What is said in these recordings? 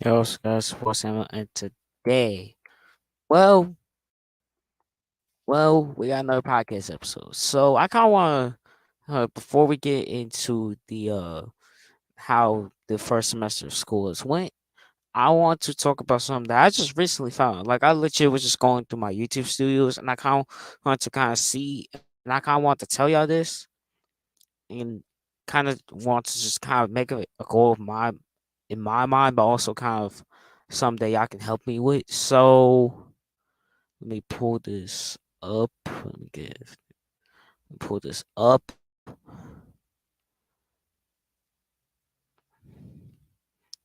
Yo, guys, what's Samuel, and today, well, we got another podcast episode. So I kind of want to, before we get into the how the first semester of school has went, I want to talk about something that I just recently found. Like I literally was just going through my YouTube studios, and I kind of want to kind of see, and I kind of want to tell y'all this, and kind of want to just kind of make a goal of my in my mind, but also kind of something that y'all can help me with. So let me pull this up. Pull this up.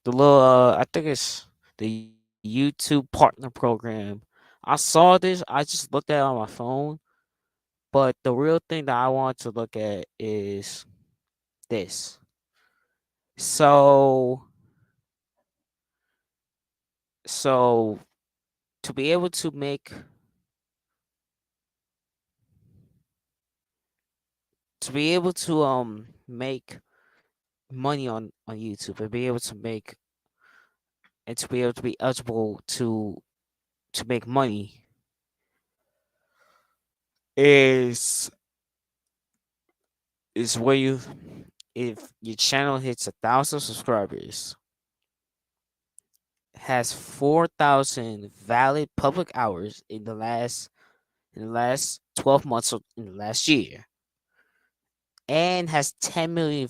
The little I think it's the YouTube partner program. I saw this, I just looked at it on my phone, but the real thing that I want to look at is this. So so to be able to make money on YouTube and be able to make and to be able to be eligible to make money is is where you if your channel hits 1,000 subscribers, has 4,000 valid public hours in the last 12 months of in the last year, and has 10 million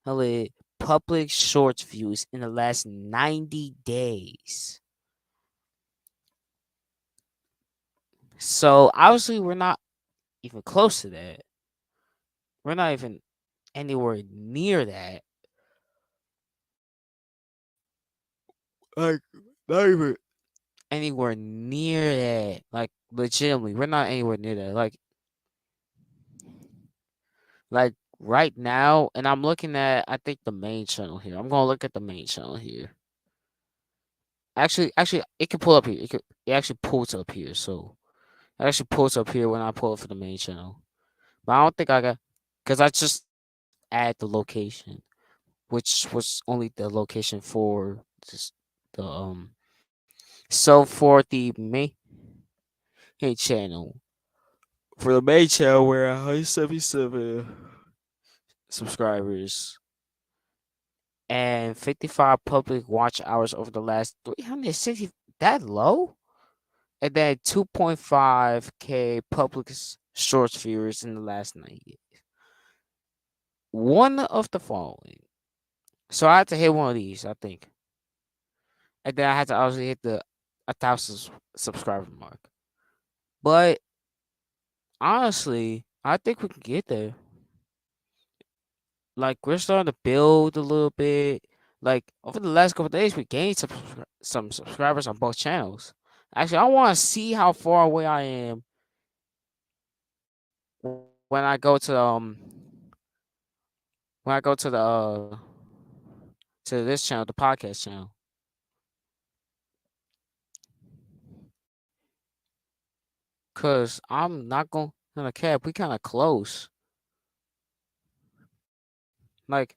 valid public shorts views in the last 90 days. So obviously we're not even close to that. We're not even anywhere near that. Like not even anywhere near that. Like legitimately, we're not anywhere near that. Like right now, and I'm looking at I think the main channel here. I'm gonna look at the main channel here. Actually, it can pull up here. It actually pulls up here. So it actually pulls up here when I pull up for the main channel. But I don't think I got because I just add the location, which was only the location for just the So for the main channel, we're at 177 subscribers and 55 public watch hours over the last 360. That low? And then 2.5K public shorts viewers in the last 90 days. One of the following. So I had to hit one of these, I think. And then I had to obviously hit the 1,000 subscriber mark. But honestly, I think we can get there. Like we're starting to build a little bit. Like over the last couple of days, we gained some subscribers on both channels. Actually, I want to see how far away I am when I go to the to this channel, the podcast channel, cause I'm not gonna cap. We kind of close. Like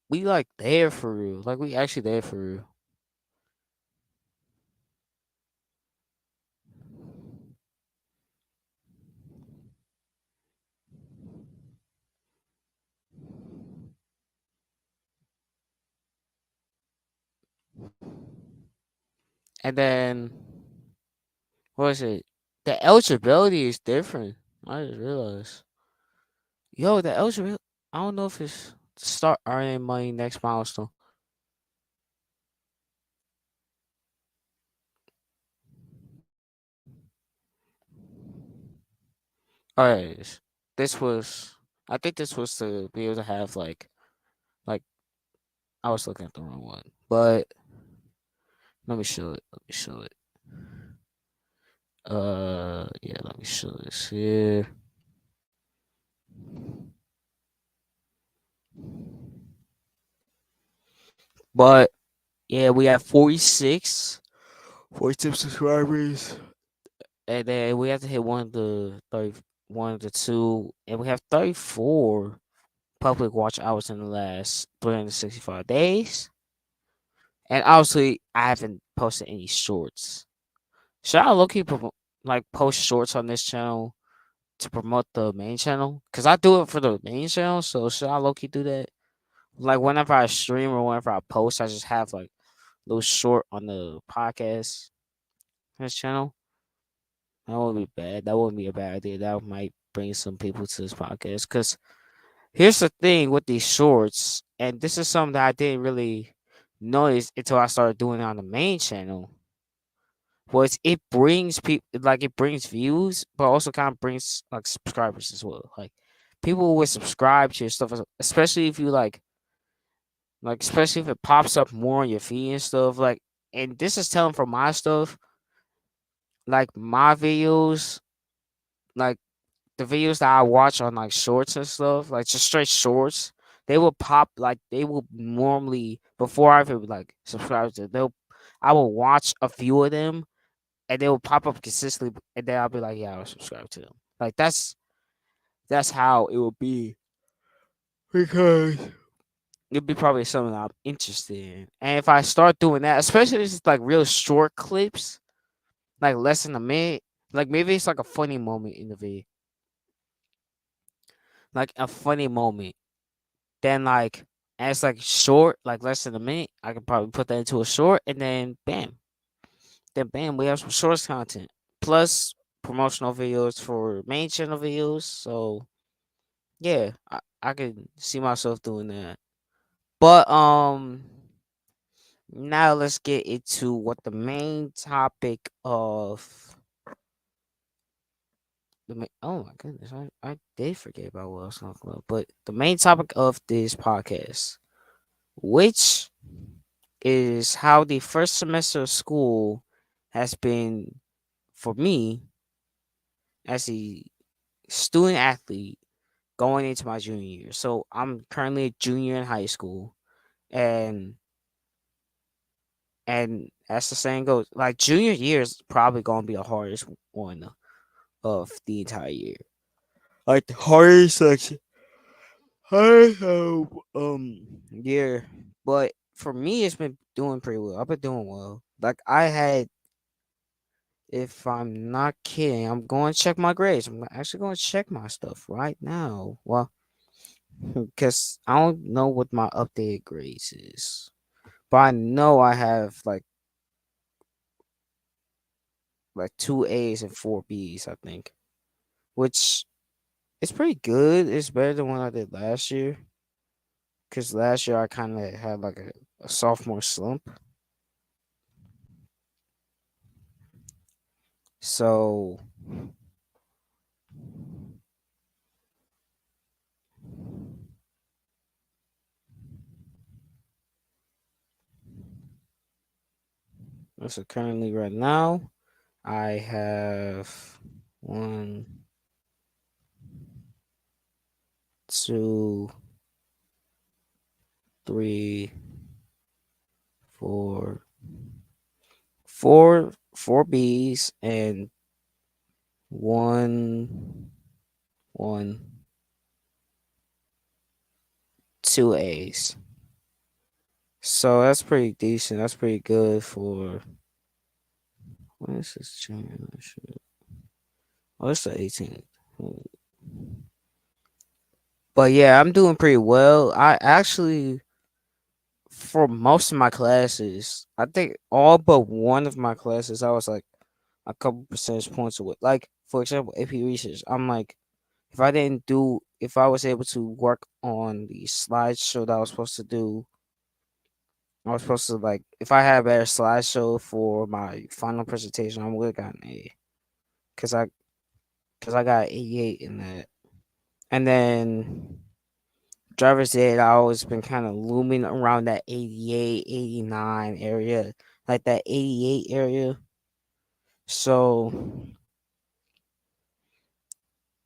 we like there for real. Like we actually there for real. And then what is it? The eligibility is different. I just realized. Yo, the eligibility. I don't know if it's start earning money next milestone. All right, this was. I think this was to be able to have like I was looking at the wrong one, but let me show it. Let me show it. Yeah, let me show this here. But yeah, we have 46 subscribers, and then we have to hit one of the two, and we have 34 public watch hours in the last 365 days, And obviously, I haven't posted any shorts. Should I low key like post shorts on this channel to promote the main channel? Cause I do it for the main channel. So should I low key do that? Like whenever I stream or whenever I post, I just have like a little short on the podcast this channel. That wouldn't be bad. That wouldn't be a bad idea. That might bring some people to this podcast. Cause here's the thing with these shorts, and this is something that I didn't really notice until I started doing it on the main channel. Was it brings people like it brings views, but also kind of brings like subscribers as well. Like people would subscribe to your stuff, especially if you like especially if it pops up more on your feed and stuff. Like, and this is telling for my stuff, like my videos, like the videos that I watch on like shorts and stuff, like just straight shorts, they will pop like they will normally before I even like subscribe to they'll I will watch a few of them and they will pop up consistently and then I'll be like, yeah, I'll subscribe to them. Like that's how it will be because it'll be probably something I'm interested in. And if I start doing that, especially if it's like real short clips, like less than a minute, like maybe it's like a funny moment in the video. Like a funny moment. Then like and it's like short, like less than a minute. I could probably put that into a short, and then bam, we have some shorts content plus promotional videos for main channel videos. So yeah, I can see myself doing that. But now let's get into what the main topic of oh my goodness, I did forget about what I was talking about. But the main topic of this podcast, which is how the first semester of school has been for me as a student athlete going into my junior year. So I'm currently a junior in high school, and as the saying goes, like junior year is probably gonna be the hardest one of the entire year. Like the hardest section, hardest year. But for me, it's been doing pretty well. I've been doing well. Like I had if I'm not kidding, I'm going to check my grades. I'm actually going to check my stuff right now. Well, because I don't know what my updated grades is, but I know I have like two A's and four B's. I think, which is pretty good. It's better than what I did last year. Because last year I kind of had like a sophomore slump. So so currently right now I have one, two, three, four, four B's and one, one, two A's. So that's pretty decent. That's pretty good for when is this championship? Oh, it's the 18th. But yeah, I'm doing pretty well. I actually, for most of my classes, I think all but one of my classes, I was like a couple percentage points away. Like, for example, AP research. I'm like, if I was able to work on the slideshow that I was supposed to do, I was supposed to like, if I had a better slideshow for my final presentation, I would have gotten an A. Cause I, cause I got 88 in that. And then driver's ed, I always been kind of looming around that 88, 89 area, like that 88 area. So,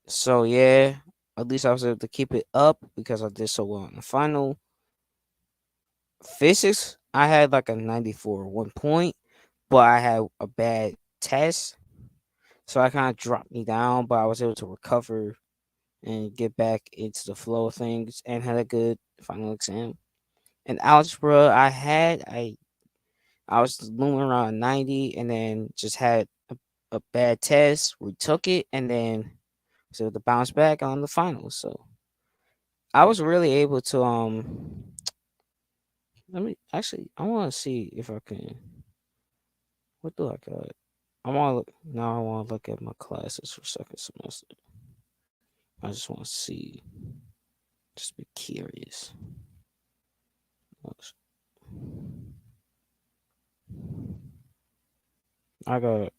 so yeah, at least I was able to keep it up because I did so well in the final. Physics, I had like a 94 at one point, but I had a bad test. So I kind of dropped me down, but I was able to recover and get back into the flow of things and had a good final exam. And algebra, I had I was doing around 90, and then just had a bad test. We took it, and then so to bounce back on the finals. So I was really able to let me actually I want to see if I can. What do I got? I want to look now. I want to look at my classes for second semester. I just want to see, just be curious. I got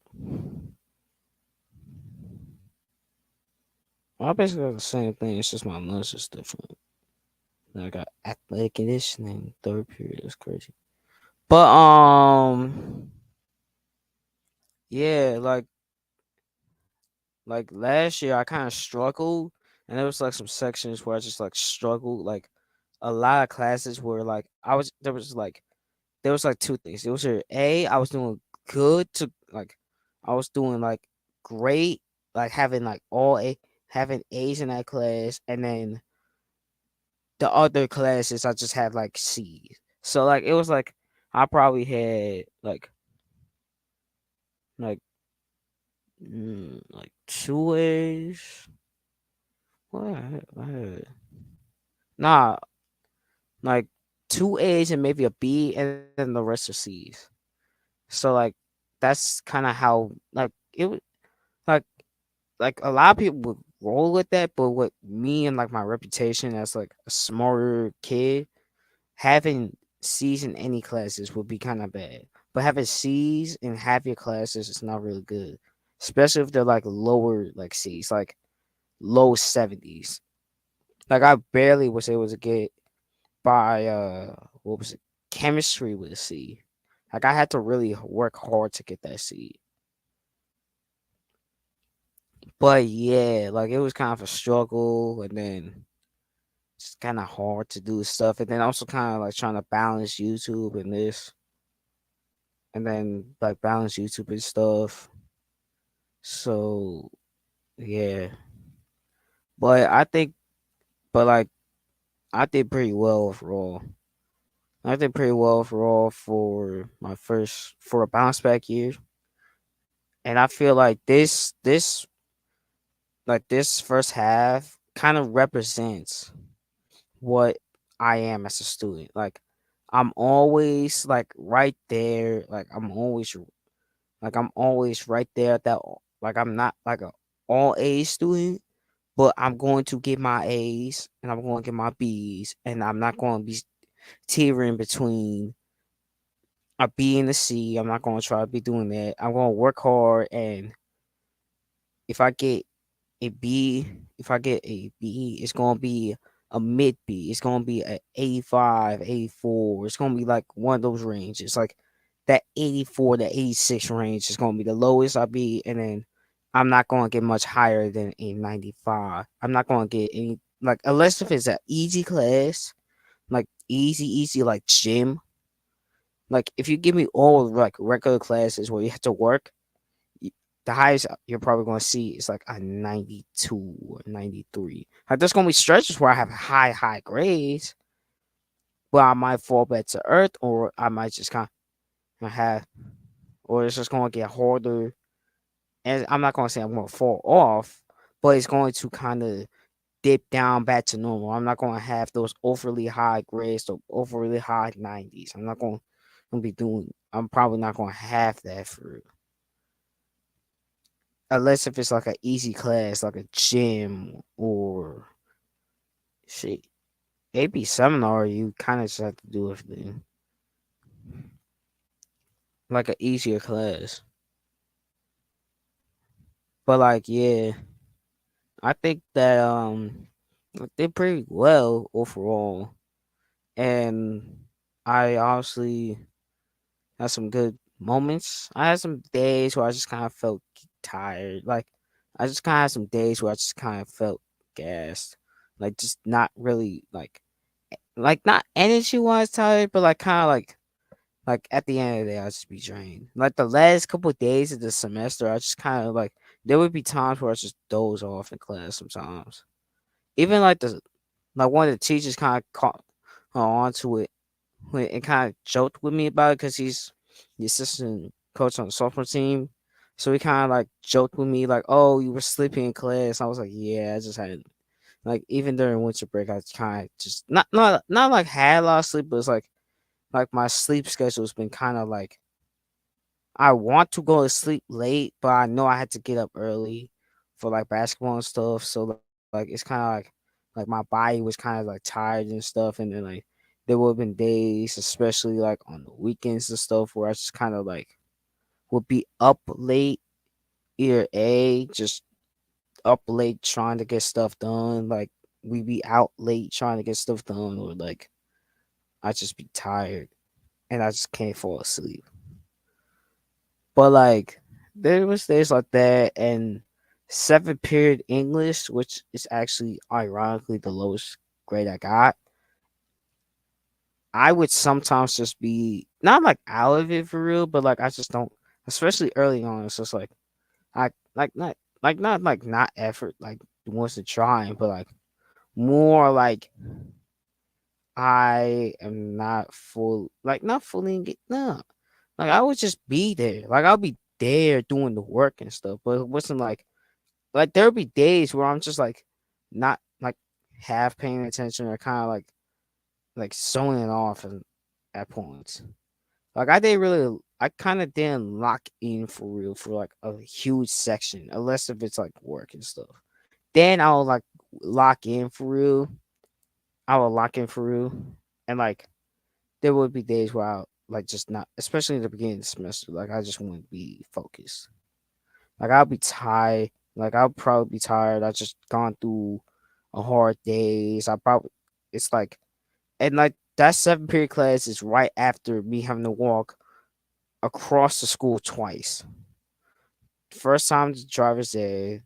I basically got the same thing. It's just my lunch is different. Then I got athletic conditioning third period. That's crazy. But yeah, like last year I kind of struggled, and there was like some sections where I just like struggled. Like a lot of classes where like there was like two things. It was I was doing good to like I was doing like great, like having like all A having A's in that class, and then the other classes I just had like C's. So like it was like I probably had like like two A's. What I had nah like two A's and maybe a B, and then the rest are C's. So like that's kind of how like it was like a lot of people would roll with that, but with me and like my reputation as like a smarter kid, having C's in any classes would be kind of bad. But having C's in half your classes is not really good, especially if they're like lower like C's, like low 70s. Like I barely was able to get by what was it, chemistry with a C. Like I had to really work hard to get that C. But yeah, like it was kind of a struggle, and then it's kind of hard to do stuff, and then also kind of like trying to balance YouTube and this, and then like balance YouTube and stuff. So yeah, but I think, but like I did pretty well overall. I did pretty well overall for my first for a bounce back year, and I feel like this first half kind of represents what I am as a student. Like I'm always like right there. I'm always right there at that like I'm not like a all A student, but I'm going to get my A's and I'm going to get my B's, and I'm not going to be teetering between a B and a C. I'm not going to try to be doing that. I'm going to work hard, and if I get a B, if I get a B, it's gonna be a mid B. It's gonna be a 85, 84. It's gonna be like one of those ranges. Like that 84 to 86 range is gonna be the lowest I'll be, and then I'm not gonna get much higher than a 95. I'm not gonna get any like unless if it's an easy class, like easy like gym. Like if you give me all like regular classes where you have to work, y- the highest you're probably going to see is like a 92 or 93. Like there's going to be stretches where I have high grades, but I might fall back to earth, or I might just kind of have, or it's just going to get harder. And I'm not going to say I'm going to fall off, but it's going to kind of dip down back to normal. I'm not going to have those overly high grades or overly high 90s. I'm not going to be doing, I'm probably not going to have that for unless if it's like an easy class, like a gym or shit. AP seminar, you kind of just have to do everything like an easier class. But like, yeah, I think that I did pretty well overall, and I honestly had some good moments. I had some days where I just kind of felt tired. Like, I just kind of had some days where I just kind of felt gassed, like just not really like not energy wise tired, but like kind of like at the end of the day, I just be drained. Like the last couple of days of the semester, I just kind of like there would be times where I just doze off in class sometimes. Even like one of the teachers kind of caught on to it and kind of joked with me about it because the assistant coach on the sophomore team. So he kind of like joked with me like, "Oh, you were sleeping in class." I was like, "Yeah, I just had like even during winter break, I kind of just not like had a lot of sleep, but it's like my sleep schedule has been kind of like I want to go to sleep late, but I know I had to get up early for like basketball and stuff. So like it's kind of like my body was kind of like tired and stuff, and then like there would have been days, especially like on the weekends and stuff, where I just kind of like would be up late, either just up late trying to get stuff done, like we be out late trying to get stuff done, or like I just be tired and I just can't fall asleep. But like there was days like that, and seventh period English, which is actually ironically the lowest grade I got, I would sometimes just be not like out of it for real, but like I just don't, especially early on. It's just like I not not effort like wants to try, but like more like I am not full, like not fully engaged. No, like I would just be there, like I'll be there doing the work and stuff. But it wasn't like there'll be days where I'm just like not like half paying attention or kind of like zoning off and at points. Like I didn't really, I kind of didn't lock in for real for like a huge section, unless if it's like work and stuff. Then I'll like lock in for real. I will lock in for real, and like there would be days where I like just not, especially in the beginning of the semester. Like I just wouldn't be focused. Like I'll be tired. Like I'll probably be tired. I just gone through a hard days. I probably it's like and like that seven period class is right after me having to walk across the school twice. First time to driver's ed,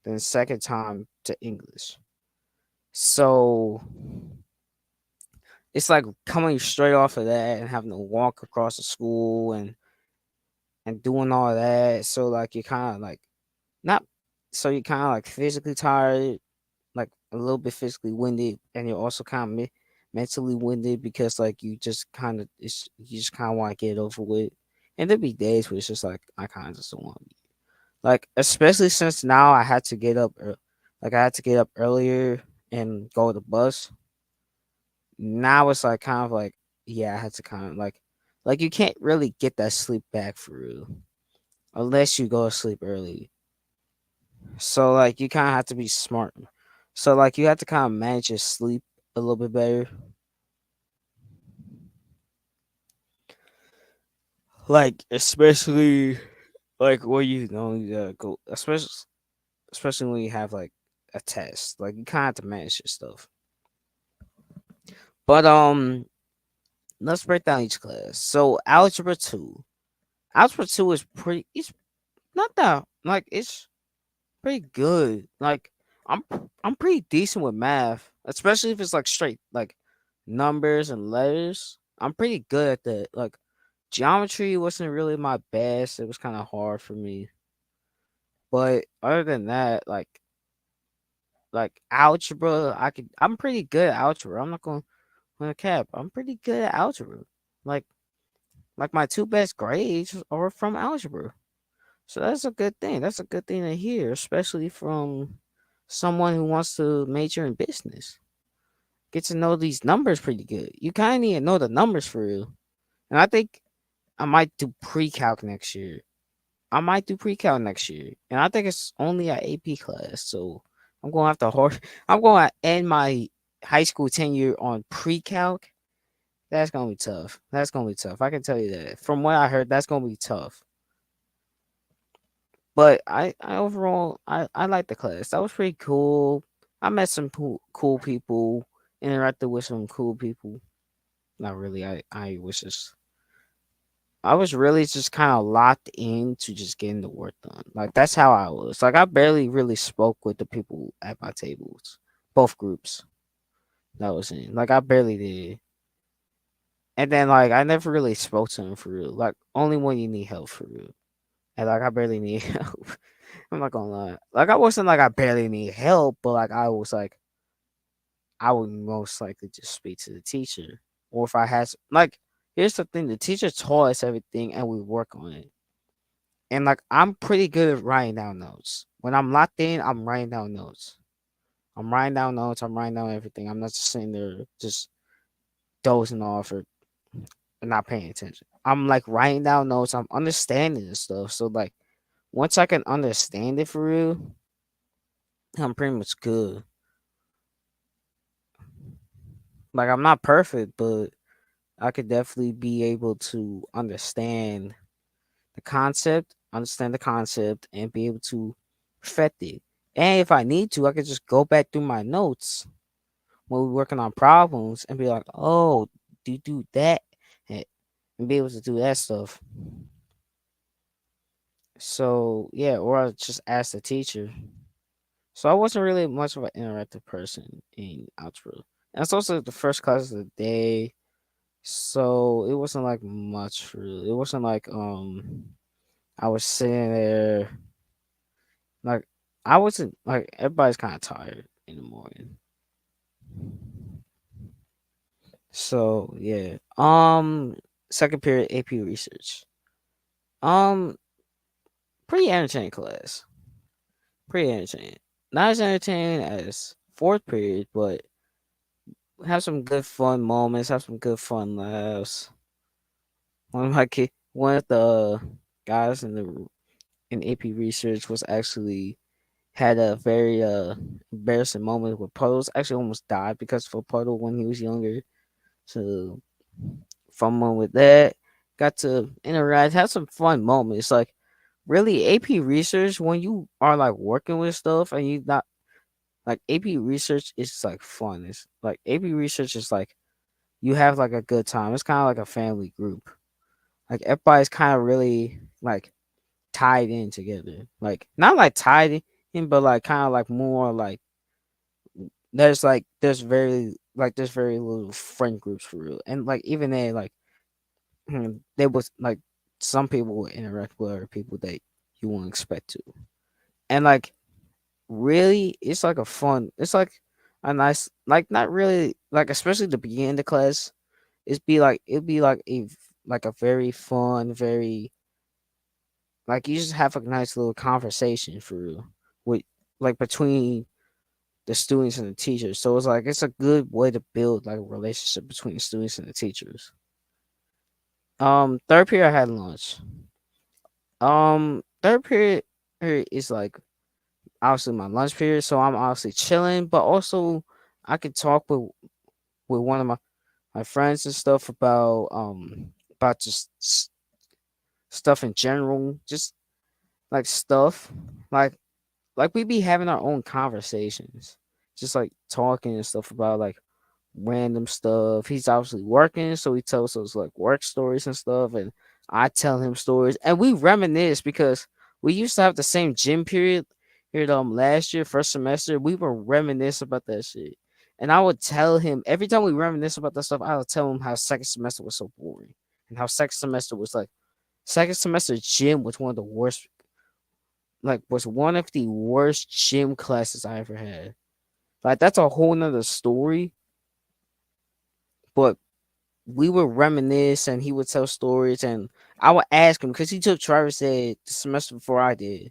then second time to English. So it's like coming straight off of that and having to walk across the school and doing all that. So like you kind of like not so you kind of like physically tired, like a little bit physically winded, and you're also kind of mentally winded because like you just kind of you just kind of want to get it over with. And there'd be days where it's just like I kind of just don't want to be like, especially since now I had to get up, like I had to get up earlier and go to the bus. Now it's like kind of like yeah, I had to kind of like you can't really get that sleep back for real unless you go to sleep early. So like you kind of have to be smart. So like you have to kind of manage your sleep a little bit better. Like especially like where you know go, especially when you have like a test. Like you kind of have to manage your stuff. But let's break down each class. So algebra two. Algebra two is pretty. It's not that like it's pretty good. Like I'm I'm pretty decent with math, especially if it's like straight like numbers and letters. I'm pretty good at that. Like geometry wasn't really my best. It was kind of hard for me. But other than that, like algebra, I'm pretty good at algebra. I'm not gonna cap. I'm pretty good at algebra. Like like my two best grades are from algebra. So that's a good thing. That's a good thing to hear, especially from someone who wants to major in business. Get to know these numbers pretty good. You kind of need to know the numbers for real. And I think I might do pre-calc next year. I might do pre-calc next year. And I think it's only an AP class. So I'm going to have to hard I'm going to end my high school tenure on pre-calc. That's going to be tough. That's going to be tough. I can tell you that. From what I heard, that's going to be tough. But I overall I like the class. That was pretty cool. I met some cool people, interacted with some cool people. Not really. I was really just kind of locked into just getting the work done. Like that's how I was. Like I barely really spoke with the people at my tables, both groups that I was in. Like I barely did. And then like I never really spoke to them for real. Like only when you need help for real. And like I barely need help. I'm not gonna lie. Like I wasn't like I barely need help, but like I was like I would most likely just speak to the teacher. Or if I had like here's the thing: the teacher taught us everything, and we work on it. And like I'm pretty good at writing down notes. When I'm locked in, I'm writing down notes. I'm writing down notes. I'm writing down everything. I'm not just sitting there just dozing off or not paying attention. I'm like writing down notes. I'm understanding this stuff. So like once I can understand it for real, I'm pretty much good. Like I'm not perfect, but I could definitely be able to understand the concept, and be able to perfect it. And if I need to, I could just go back through my notes when we're working on problems and be like, "Oh, do you do that?" and and be able to do that stuff. So yeah, or I just ask the teacher. So I wasn't really much of an interactive person in algebra. And it's also the first class of the day, so it wasn't like much really. It wasn't like I was sitting there like I wasn't like everybody's kind of tired in the morning. So yeah. Second period AP research. Um Pretty entertaining class. Pretty entertaining. Not as entertaining as fourth period, but have some good fun moments, have some good fun laughs. One of the guys in AP research was actually had a very embarrassing moment with puddles. Actually, almost died because of a puddle when he was younger. So, fun with that. Got to interact, have some fun moments. Like really, AP research when you are like working with stuff and you not like AP research is like fun. It's like AP research is like you have like a good time. It's kind of like a family group. Like everybody's kind of really like tied in together. Like not like tied in, but like kind of like more like there's very little friend groups for real. And like even they like there was like some people would interact with other people that you wouldn't expect to. And like really it's like a fun it's like a nice like not really like especially the beginning of the class it'd be like like a very fun very like you just have a nice little conversation for real with like between the students and the teachers. So it's like it's a good way to build like a relationship between the students and the teachers. Third period I had lunch. Third period is like obviously my lunch period, so I'm obviously chilling, but also I could talk with one of my friends and stuff about just stuff in general, just like stuff like we be having our own conversations, just like talking and stuff about like random stuff. He's obviously working, so he tells us like work stories and stuff, and I tell him stories, and we reminisce because we used to have the same gym period here last year, first semester. We were reminisce about that shit, and I would tell him every time we reminisce about that stuff. I would tell him how second semester was so boring, and how second semester gym was one of the worst. Like was one of the worst gym classes I ever had. Like that's a whole nother story, but we would reminisce and he would tell stories and I would ask him because he took Travis Ed the semester before I did.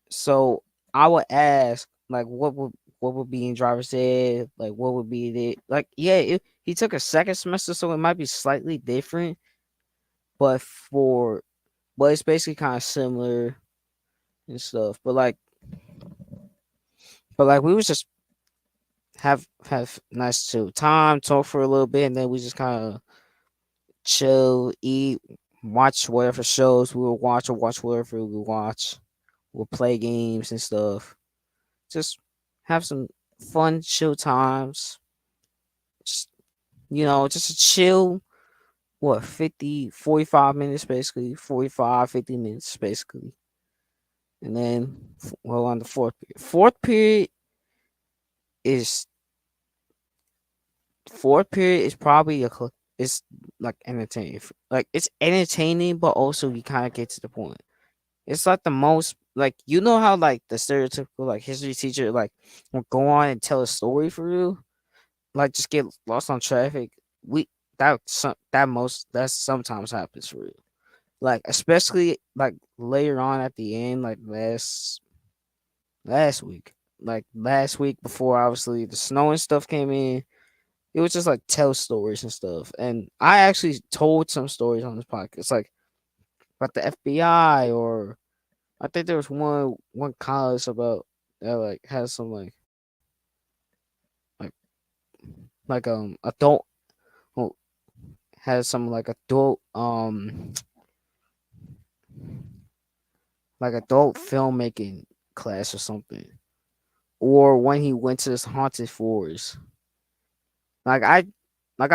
So I would ask like what would be in driver's ed, like what would be the like he took a second semester so it might be slightly different, but for but it's basically kind of similar and stuff. But like we was just have nice chill time, talk for a little bit, and then we just kind of chill, eat, watch whatever shows we will watch or watch whatever we watch. We'll play games and stuff. Just have some fun, chill times. Just, just a chill, 45 minutes basically, 45, 50 minutes basically. And then, well, on the fourth period. Is, fourth period is probably it's like entertaining. Like, it's entertaining, but also you kind of get to the point. It's like the most like you know how like the stereotypical like history teacher like will go on and tell a story for you, like just get lost on traffic. that sometimes happens for real. Like especially like later on at the end, like last week. Like last week before obviously the snow and stuff came in, it was just like tell stories and stuff. And I actually told some stories on this podcast, like about the FBI, or I think there was one college about that like has some like adult, who has some like adult like adult filmmaking class or something. Or when he went to this haunted forest. Like I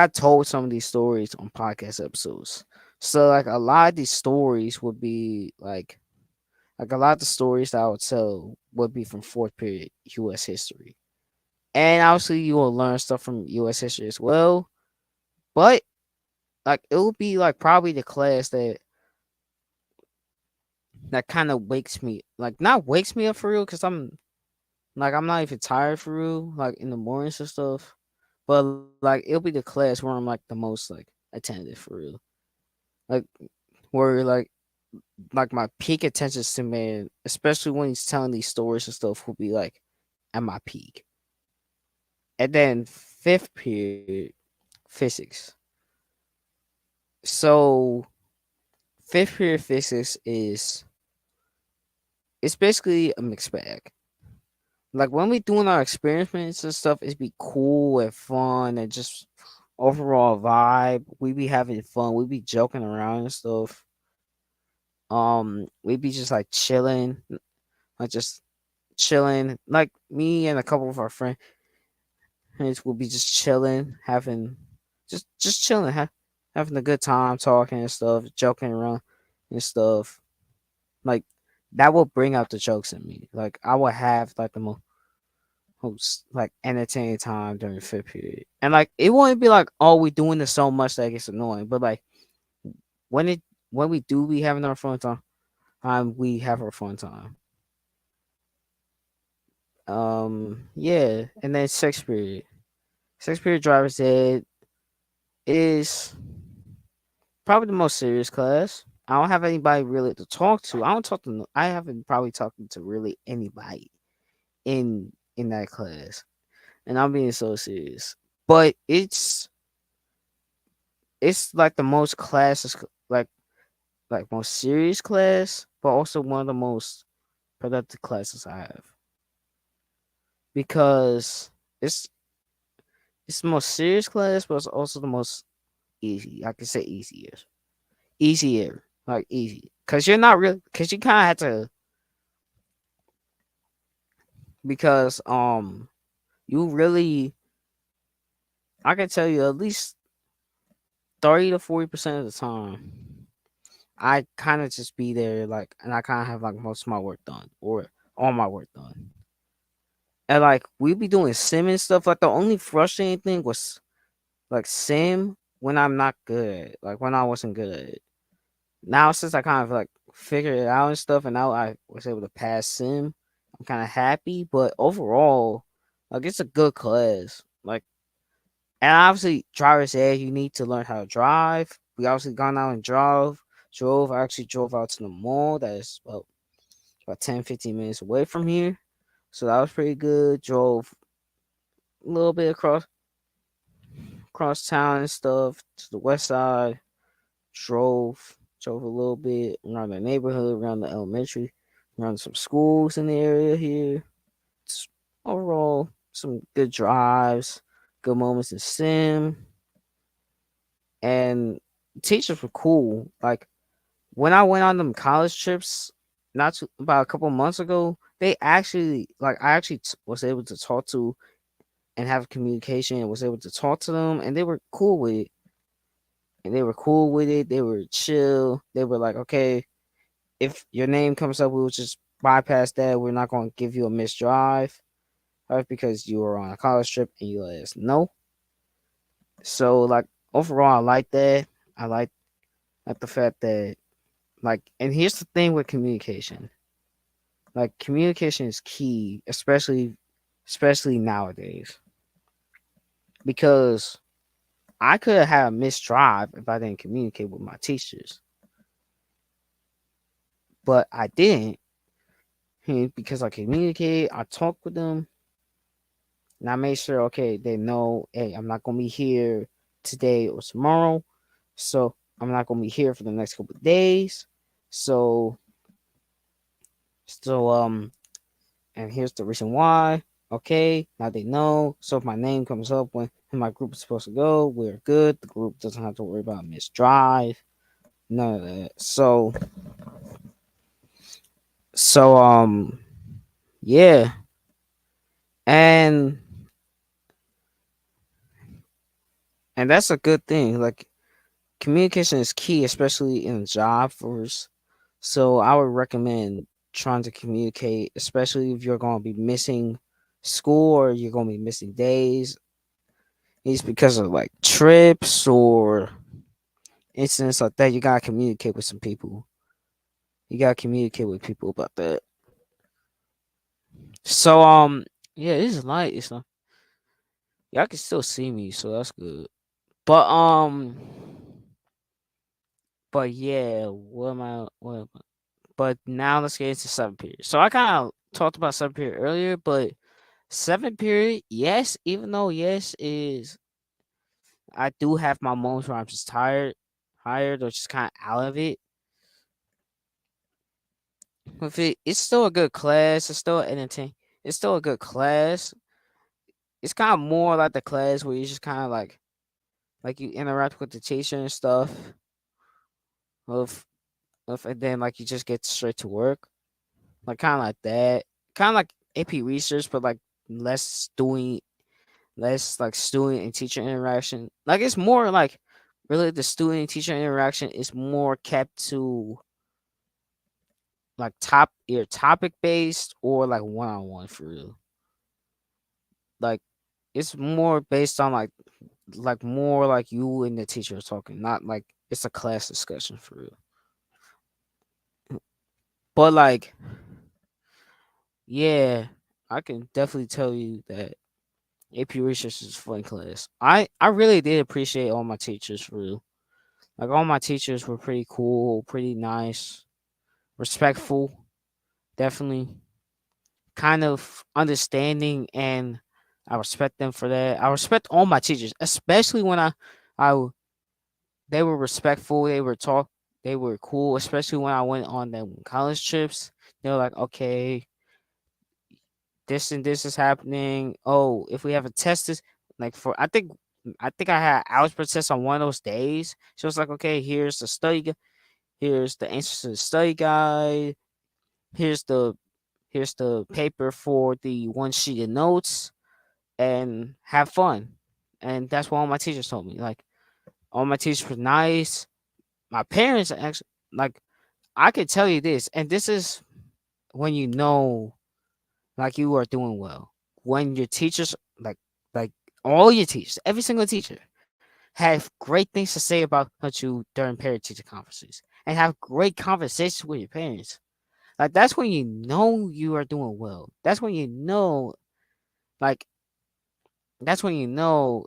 told some of these stories on podcast episodes. So like a lot of these stories would be like a lot of the stories that I would tell would be from fourth period US history. And obviously you will learn stuff from US history as well. But like it will be like probably the class that kind of wakes me, like not wakes me up for real, because I'm not even tired for real, like in the mornings and stuff. But like it'll be the class where I'm like the most like attentive for real. Like where like my peak attention to man, especially when he's telling these stories and stuff, will be like at my peak. And then fifth period, physics. So fifth period physics is it's basically a mixed bag. Like when we doing our experiments and stuff, it's be cool and fun and just overall vibe. We be having fun. We be joking around and stuff. We be just like chilling, like just chilling. Like me and a couple of our friends will be just chilling, having just chilling, having a good time, talking and stuff, joking around and stuff. Like that will bring out the jokes in me. Like I will have like the most like entertaining time during the fifth period. And like it won't be like, oh, we doing this so much that it gets annoying. But like when it when we do be having our fun time, we have our fun time. Yeah. And then sixth period. Sixth period driver's ed is probably the most serious class. I don't have anybody really to talk to. I don't talk to I haven't probably talked to really anybody in that class. And I'm being so serious. But it's like the most classes like most serious class, but also one of the most productive classes I have because it's it's the most serious class, but it's also the most easy. I can say easier, like easy, because you're not really because you kind of have to because you really I can tell you at least 30 to 40% of the time I kind of just be there like and I kind of have like most of my work done or all my work done. And like we be doing sim and stuff. Like the only frustrating thing was like sim when I'm not good, like when I wasn't good at it. Now since I kind of like figured it out and stuff, and now I was able to pass sim, I'm kind of happy. But overall, like it's a good class. Like and obviously driver's ed, you need to learn how to drive. We obviously gone out and drove. I actually drove out to the mall. That is about 10-15 minutes away from here. So that was pretty good. Drove a little bit across town and stuff to the west side. Drove a little bit around the neighborhood, around the elementary, around some schools in the area here. Just overall, some good drives, good moments in sim, and teachers were cool. Like when I went on them college trips, about a couple months ago, they actually like I actually was able to talk to and have communication and was able to talk to them, and they were cool with it. And they were cool with it. They were chill. They were like, okay, if your name comes up, we'll just bypass that. We're not going to give you a missed drive, right? Because you were on a college trip and you let us know. So, like, overall, I like that. I like the fact that, like, and here's the thing with communication. Like, communication is key, especially nowadays, because I could have a missed drive if I didn't communicate with my teachers, but I didn't. Because I communicated, I talked with them, and I made sure, okay, they know, hey, I'm not gonna be here today or tomorrow, so I'm not gonna be here for the next couple of days. So, so and here's the reason why. Okay, now they know. So if my name comes up when my group is supposed to go, we're good. The group doesn't have to worry about missed drive, none of that. So yeah, and that's a good thing. Like communication is key, especially in job force. So I would recommend trying to communicate, especially if you're going to be missing school or you're going to be missing days. It's because of like trips or incidents like that. You gotta communicate with some people. You gotta communicate with people about that. So yeah, this is light. It's not. Y'all can still see me, so that's good. But but yeah, what am I? What am I? But now let's get into seven period. So I kind of talked about seven period earlier, but seven period, yes, even though yes is I do have my moments where I'm just tired or just kind of out of it. With it, it's still a good class. It's still entertaining. It's still a good class. It's kind of more like the class where you just kind of like you interact with the teacher and stuff. Of and then like you just get straight to work, like kind of like that. Kind of like AP research, but like less doing less like student and teacher interaction. Like it's more like really the student and teacher interaction is more kept to like topic based or like one on one for real. Like it's more based on like more like you and the teacher are talking, not like it's a class discussion for real. But like yeah, I can definitely tell you that AP research is a fun class. I really did appreciate all my teachers for real. Like all my teachers were pretty cool, pretty nice, respectful, definitely kind of understanding, and I respect them for that. I respect all my teachers, especially when I they were respectful, they were cool, especially when I went on them college trips. They were like, "Okay, this and this is happening. Oh, if we have a test this like for I think I had algebra test on one of those days. So it's like, okay, here's the answers to the study guide. Here's the paper for the one sheet of notes, and have fun." And that's what all my teachers told me. Like all my teachers were nice. My parents actually like I could tell you this, and this is when you know like you are doing well. When your teachers like all your teachers, every single teacher have great things to say about you during parent teacher conferences and have great conversations with your parents. Like that's when you know you are doing well. Like that's when you know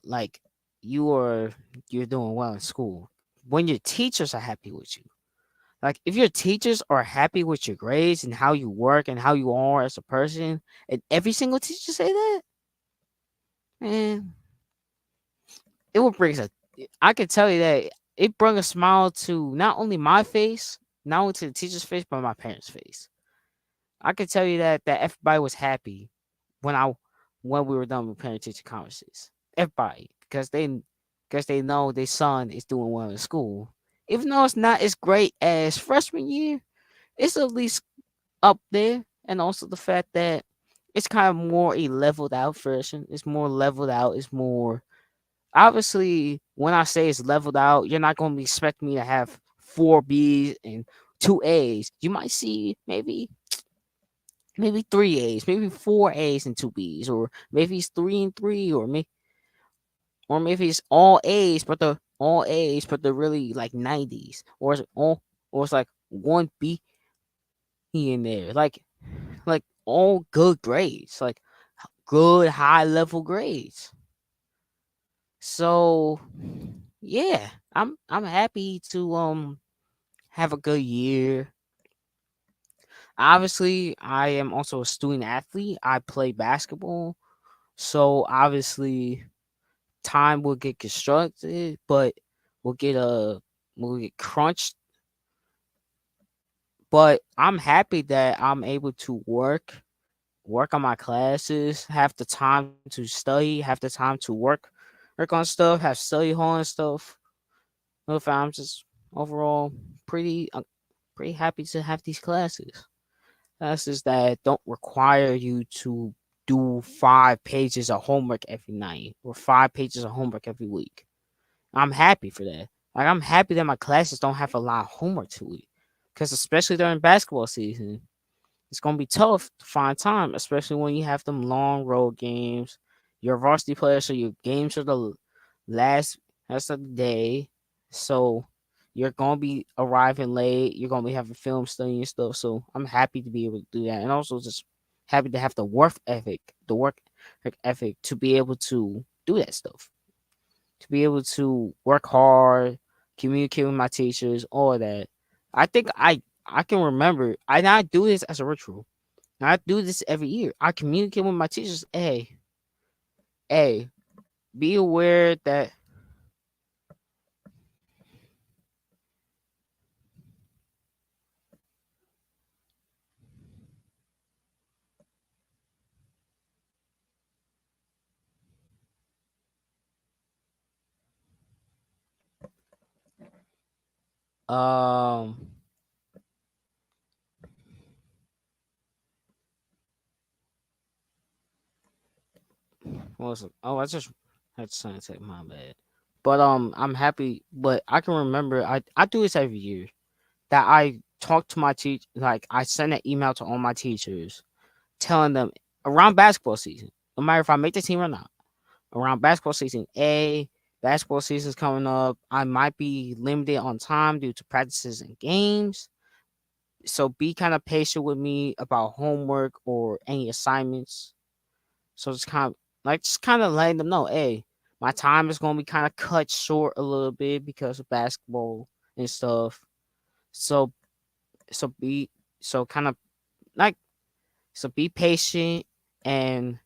like you're doing well in school. When your teachers are happy with you. Like if your teachers are happy with your grades and how you work and how you are as a person, and every single teacher say that, man, it will bring a. I can tell you that it brought a smile to not only my face, not only to the teacher's face, but my parents' face. I can tell you that everybody was happy when I when we were done with parent teacher conferences. Everybody, because they know their son is doing well in school, even though it's not as great as freshman year. It's at least up there, and also the fact that it's kind of more a leveled out version. It's more leveled out. It's more obviously when I say it's leveled out, you're not going to expect me to have four B's and two A's. You might see maybe three A's, maybe four A's and two B's, or maybe it's three and three, or maybe it's all A's, but they're really like 90s, or it's like one B in there, like all good grades, like good high level grades. So yeah, I'm happy to have a good year. Obviously, I am also a student athlete. I play basketball. So obviously time will get constructed, but we'll get a we'll get crunched. But I'm happy that I'm able to work on my classes, have the time to study, have the time to work on stuff, have study hall and stuff. If I'm just overall pretty happy to have these classes that don't require you to do 5 pages of homework every night or 5 pages of homework every week. I'm happy for that. Like I'm happy that my classes don't have a lot of homework to it, because especially during basketball season, it's gonna be tough to find time, especially when you have them long road games. You're a varsity player, so your games are the last rest of the day. So you're gonna be arriving late. You're gonna be having film study and stuff. So I'm happy to be able to do that, and also just happy to have the work ethic to be able to do that stuff, to be able to work hard, communicate with my teachers, all that. I think I can remember. I do this as a ritual. I do this every year. I communicate with my teachers. Hey, be aware that um what was it? Oh, I just had to take my bad. But I'm happy. But I can remember I do this every year, that I talk to my teach like I send an email to all my teachers telling them around basketball season, no matter if I make the team or not, around basketball season. Basketball season's coming up. I might be limited on time due to practices and games. So be kind of patient with me about homework or any assignments. So just kind of letting them know, hey, my time is gonna be kind of cut short a little bit because of basketball and stuff. So so be so kind of like so be patient, and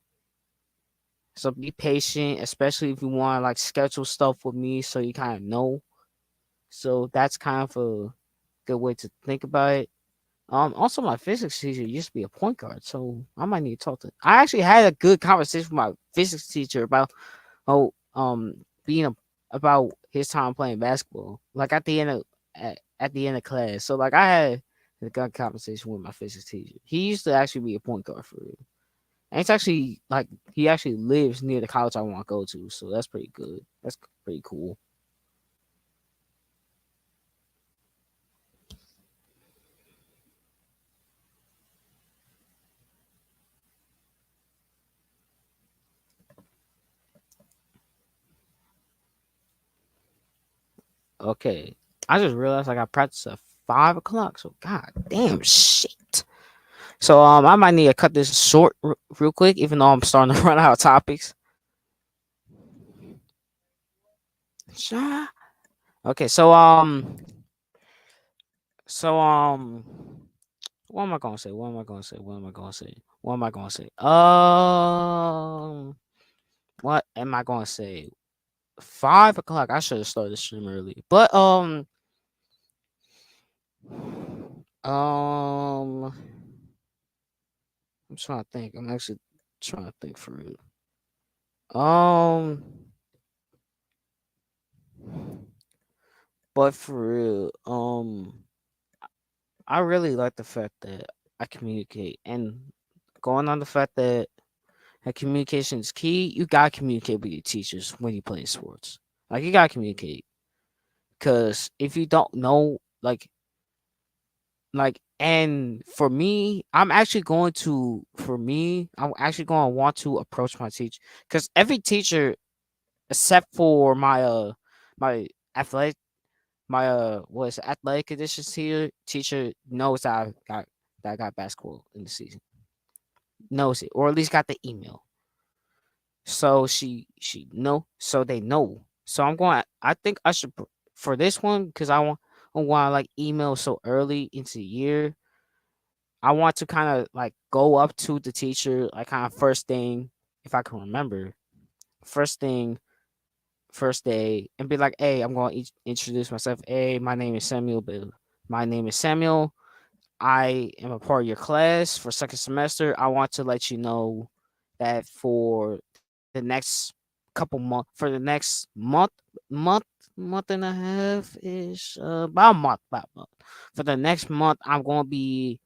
be patient, especially if you want to like schedule stuff with me so you kind of know. So that's kind of a good way to think about it. Also my physics teacher used to be a point guard, so I might need to talk to. I actually had a good conversation with my physics teacher about oh being about his time playing basketball. Like at the end of class. So like I had a good conversation with my physics teacher. He used to actually be a point guard for real. And it's actually like he actually lives near the college I want to go to, so that's pretty good. That's pretty cool. Okay, I just realized I got practice at 5 o'clock. So god damn shit. So I might need to cut this short real quick, even though I'm starting to run out of topics. Sha- Okay, what am I gonna say? What am I gonna say? What am I gonna say? What am I gonna say? What am I gonna say? 5 o'clock. I should have started the stream early. But um I'm trying to think. I'm actually trying to think for real. Um but for real, I really like the fact that I communicate, and going on the fact that communication is key. You gotta communicate with your teachers when you play sports. Like you gotta communicate. Cause if you don't know, and I'm actually going to want to approach my teacher, because every teacher except for my athletic was athletic conditions teacher knows that I got basketball in the season, knows it, or at least got the email. So she know, so they know. So I'm going. I think I should for this one because I want to like email so early into the year. I want to kind of like go up to the teacher like kind of first thing if I can remember first thing first day and be like, hey, I'm going to introduce myself. Hey, my name is Samuel. My name is Samuel. I am a part of your class for second semester. I want to let you know that for the next couple months, for the next month, month and a half ish, about a month. For the next month, I'm going to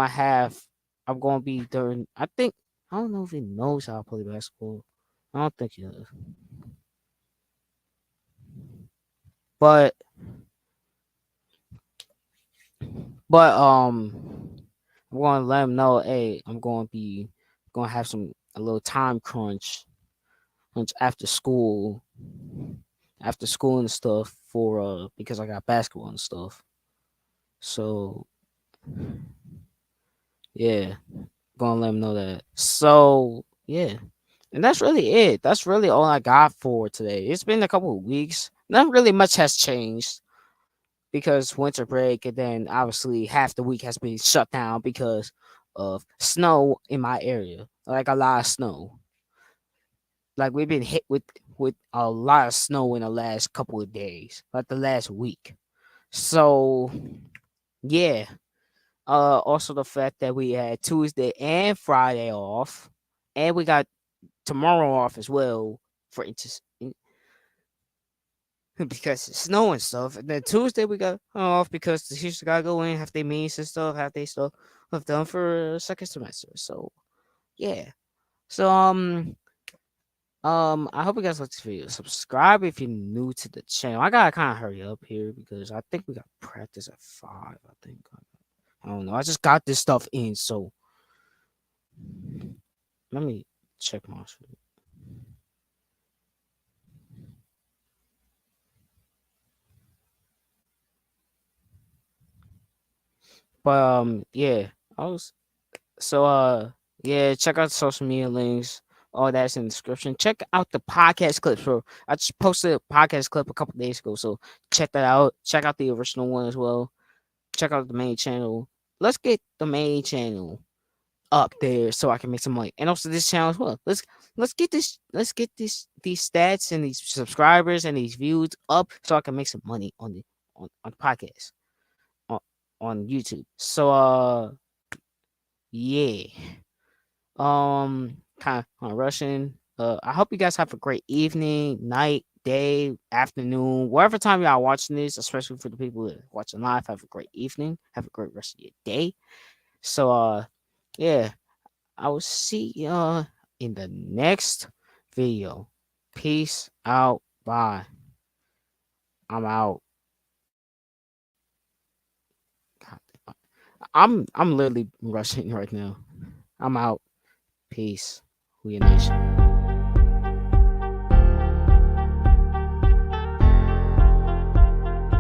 have, I'm going to be during. I don't know if he knows how to play basketball. I don't think he does, but I'm going to let him know. Hey, I'm going to be going to have a little time crunch after school and stuff for because I got basketball and stuff. So yeah, gonna let them know that. So yeah, and that's really it. That's really all I got for today. It's been a couple of weeks. Not really much has changed because winter break, and then obviously half the week has been shut down because of snow in my area. Like a lot of snow. Like we've been hit with a lot of snow in the last couple of days, like the last week. So yeah. Also the fact that we had Tuesday and Friday off, and we got tomorrow off as well for because it's snow and stuff. And then Tuesday we got off because the teachers gotta go in, have their meetings and stuff, have their stuff done for second semester. So yeah. So I hope you guys like this video. Subscribe if you're new to the channel. I gotta kind of hurry up here because I think we got practice at 5. I think I don't know. I just got this stuff in, so let me check my shit. But yeah, I was so yeah. Check out the social media links. All that's in the description. Check out the podcast clips, bro. I just posted a podcast clip a couple days ago, so check that out. Check out the original one as well. Check out the main channel. Let's get the main channel up there so I can make some money, and also this channel as well. Let's get these stats and these subscribers and these views up so I can make some money on the podcast on, on YouTube. So yeah. Kind of rushing. I hope you guys have a great evening, night, day, afternoon, whatever time y'all watching this, especially for the people that watching live. Have a great evening. Have a great rest of your day. So yeah, I will see y'all in the next video. Peace out. Bye. I'm out. I'm literally rushing right now. I'm out. Peace. We a nation.